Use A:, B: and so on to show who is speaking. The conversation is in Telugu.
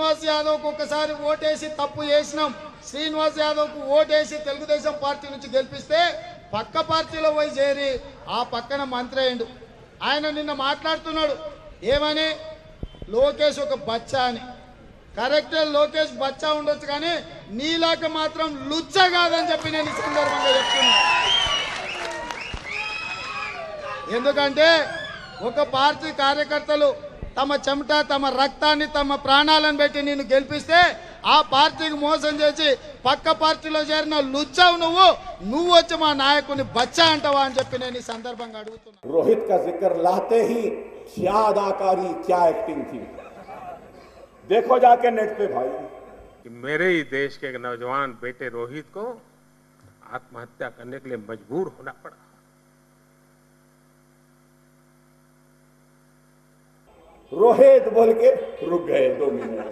A: శ్రీనివాస్ యాదవ్కు ఒకసారి ఓటేసి తప్పు చేసినాం. శ్రీనివాస్ యాదవ్కు ఓటేసి తెలుగుదేశం పార్టీ నుంచి గెలిపిస్తే పక్క పార్టీలో పోయి చేరి ఆ పక్కన మంత్రి అయిండు. ఆయన నిన్న మాట్లాడుతున్నాడు ఏమని, లోకేష్ ఒక బచ్చా అని. కరెక్టే, లోకేష్ బచ్చా ఉండొచ్చు, కానీ నీలాక మాత్రం లుచ్చ కాదని చెప్పి నేను ఈ సందర్భంగా చెప్తున్నా. ఎందుకంటే ఒక పార్టీ కార్యకర్తలు తమ చెమట, తమ రక్తాన్ని, తమ ప్రాణాలను పెట్టి నిన్ను గెలిపిస్తే ఆ పార్టీకి మోసం చేసి పక్క పార్టీలో చేరిన లుచ్చావు నువ్వు వచ్చి మా నాయకుని బచ్చా అంటావా అని చెప్పి నేను ఈ సందర్భంగా అడుగుతున్నా.
B: रोहित का जिक्र लाते ही क्या अदाकारी, क्या एक्टिंग थी, देखो जाके नेट पे भाई।
C: कि मेरे ही देश के एक नौजवान बेटे रोहित को आत्महत्या करने के लिए मजबूर होना पड़ा।
B: रोहित बोल के रुक गए 2 मिनट।